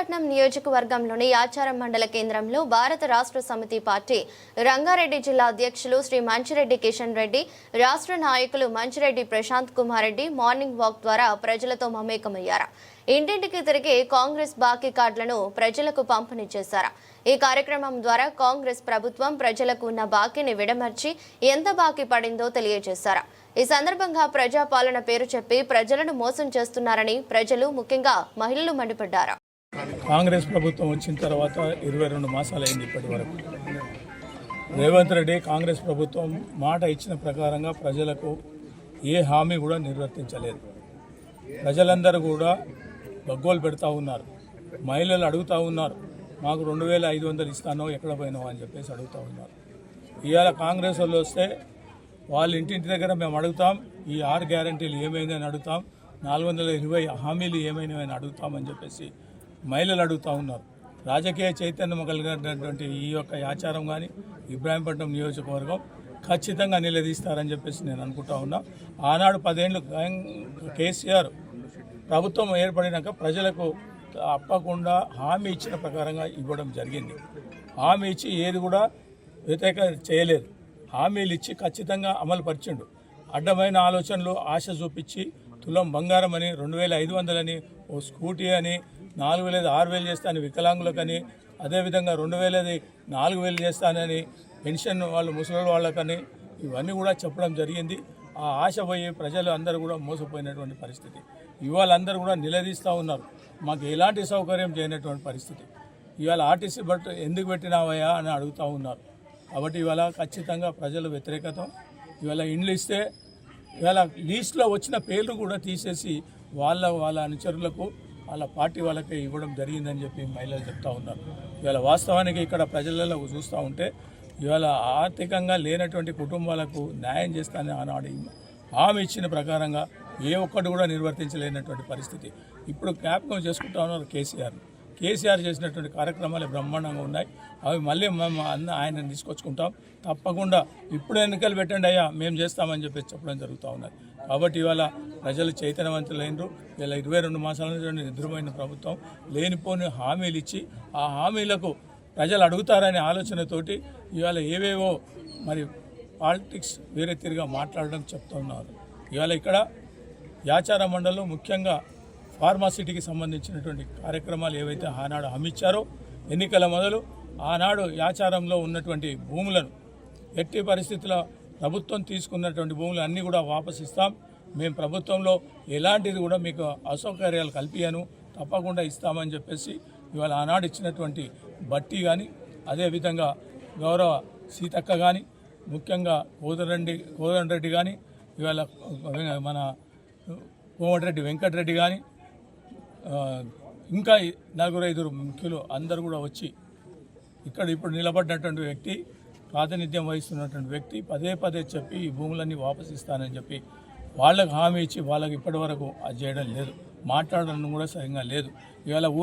ఇబ్రాహీంపట్నం నియోజకవర్గంలోని యాచారం మండల కేంద్రంలో భారత రాష్ట్ర సమితి పార్టీ రంగారెడ్డి జిల్లా అధ్యక్షులు శ్రీ మంచిరెడ్డి కిషన్ రెడ్డి, రాష్ట్ర నాయకులు మంచిరెడ్డి ప్రశాంత్ కుమార్ రెడ్డి మార్నింగ్ వాక్ ద్వారా ప్రజలతో మమేకమయ్యారు. ఇంటింటికి తిరిగి కాంగ్రెస్ బాకీ కార్డులను ప్రజలకు పంపిణీ చేశారు. ఈ కార్యక్రమం ద్వారా కాంగ్రెస్ ప్రభుత్వం ప్రజలకు ఉన్న బాకీని విడమర్చి ఎంత బాకీ పడిందో తెలియజేశారు. ఈ సందర్భంగా ప్రజాపాలన పేరు చెప్పి ప్రజలను మోసం చేస్తున్నారని ప్రజలు, ముఖ్యంగా మహిళలు మండిపడ్డారు. కాంగ్రెస్ ప్రభుత్వం వచ్చిన తర్వాత 22 మాసాలైంది. ఇప్పటి వరకు రేవంత్ రెడ్డి కాంగ్రెస్ ప్రభుత్వం మాట ఇచ్చిన ప్రకారంగా ప్రజలకు ఏ హామీ కూడా నిర్వర్తించలేదు. ప్రజలందరూ కూడా గగ్గోలు పెడతా ఉన్నారు. మహిళలు అడుగుతూ ఉన్నారు, మాకు 2500 ఇస్తానో ఎక్కడ పోయినావు అని చెప్పేసి అడుగుతూ ఉన్నారు. ఇవాళ కాంగ్రెస్ వాళ్ళు వస్తే వాళ్ళ ఇంటింటి దగ్గర మేము అడుగుతాం, ఈ 6 గ్యారంటీలు ఏమైందని అడుగుతాం, 420 హామీలు ఏమైనాయని అడుగుతామని చెప్పేసి మహిళలు అడుగుతూ ఉన్నారు. రాజకీయ చైతన్యం కలిగినటువంటి ఈ యొక్క ఆచారం కానీ ఇబ్రాహీంపట్నం నియోజకవర్గం ఖచ్చితంగా నిలదీస్తారని చెప్పేసి నేను అనుకుంటా ఉన్నా. ఆనాడు 10 ఏళ్ళు కేసీఆర్ ప్రభుత్వం ఏర్పడినాక ప్రజలకు తప్పకుండా హామీ ఇచ్చిన ప్రకారంగా ఇవ్వడం జరిగింది. హామీ ఇచ్చి ఏది కూడా వ్యతిరేక చేయలేదు. హామీలు ఇచ్చి ఖచ్చితంగా అమలు పరిచిండు. అడ్డమైన ఆలోచనలు ఆశ చూపించి తులం బంగారం అని, 2500 అని, ఓ స్కూటీ అని, 4000 6000 చేస్తానని వికలాంగులకని, అదేవిధంగా 2000 4000 చేస్తానని పెన్షన్ వాళ్ళు ముసలి వాళ్ళకని, ఇవన్నీ కూడా చెప్పడం జరిగింది. ఆ ఆశ పోయి ప్రజలు అందరూ కూడా మోసపోయినటువంటి పరిస్థితి. ఇవాళ అందరూ కూడా నిలదీస్తూ ఉన్నారు, మాకు ఎలాంటి సౌకర్యం చేయనటువంటి పరిస్థితి. ఇవాళ ఆర్టీసీ బట్ ఎందుకు పెట్టినావయ్యా అని అడుగుతూ ఉన్నారు. కాబట్టి ఇవాళ ఖచ్చితంగా ప్రజలు వ్యతిరేకత. ఇవాళ ఇండ్లు ఇస్తే ఇవాళ లీస్ట్లో వచ్చిన పేర్లు కూడా తీసేసి వాళ్ళ అనుచరులకు, వాళ్ళ పార్టీ వాళ్ళకి ఇవ్వడం జరిగిందని చెప్పి మహిళలు చెప్తా ఉన్నారు. ఇవాళ వాస్తవానికి ఇక్కడ ప్రజలలో చూస్తూ ఉంటే ఇవాళ ఆర్థికంగా లేనటువంటి కుటుంబాలకు న్యాయం చేస్తానని ఆనాడు హామీ ఇచ్చిన ప్రకారంగా ఏ ఒక్కటి కూడా నిర్వర్తించలేనటువంటి పరిస్థితి. ఇప్పుడు జ్ఞాపకం చేసుకుంటా ఉన్నారు కేసీఆర్ చేసినటువంటి కార్యక్రమాలు బ్రహ్మాండంగా ఉన్నాయి. అవి మళ్ళీ మేము ఆయన తీసుకొచ్చుకుంటాం. తప్పకుండా ఇప్పుడు ఎన్నికలు పెట్టండి అయ్యా, మేము చేస్తామని చెప్పేసి చెప్పడం జరుగుతూ ఉన్నది. కాబట్టి ఇవాళ ప్రజలు చైతన్యవంతులైనరు. ఇలా 22 మాసాల నుంచి నిద్రపోయిన ప్రభుత్వం లేనిపోని హామీలు ఇచ్చి ఆ హామీలకు ప్రజలు అడుగుతారనే ఆలోచనతోటి ఇవాళ ఏవేవో మరి పాలిటిక్స్ వేరే తిరిగా మాట్లాడడం చెప్తున్నారు. ఇవాళ ఇక్కడ యాచార మండలం ముఖ్యంగా ఫార్మాసిటీకి సంబంధించినటువంటి కార్యక్రమాలు ఏవైతే ఆనాడు హామీచ్చారో ఎన్నికల మొదలు ఆనాడు యాచారంలో ఉన్నటువంటి భూములను ఎట్టి పరిస్థితుల్లో ప్రభుత్వం తీసుకున్నటువంటి భూములు అన్నీ కూడా వాపసు ఇస్తాం, మేము ప్రభుత్వంలో ఎలాంటిది కూడా మీకు అసౌకర్యాలు కల్పించను, తప్పకుండా ఇస్తామని చెప్పేసి ఇవాళ ఆనాడు ఇచ్చినటువంటి బట్టి కానీ, అదేవిధంగా గౌరవ సీతక్క కానీ, ముఖ్యంగా కోదండరెడ్డి కానీ, ఇవాళ మన కోమటిరెడ్డి వెంకటరెడ్డి కానీ, ఇంకా 4-5 ముఖ్యులు అందరూ కూడా వచ్చి ఇక్కడ ఇప్పుడు నిలబడినటువంటి వ్యక్తి, ప్రాతినిధ్యం వహిస్తున్నటువంటి వ్యక్తి పదే చెప్పి ఈ భూములన్నీ వాపసు ఇస్తానని చెప్పి వాళ్ళకు హామీ ఇచ్చి వాళ్ళకి ఇప్పటి వరకు అది చేయడం లేదు, మాట్లాడడం కూడా సరిగ్గా లేదు. ఇవాళ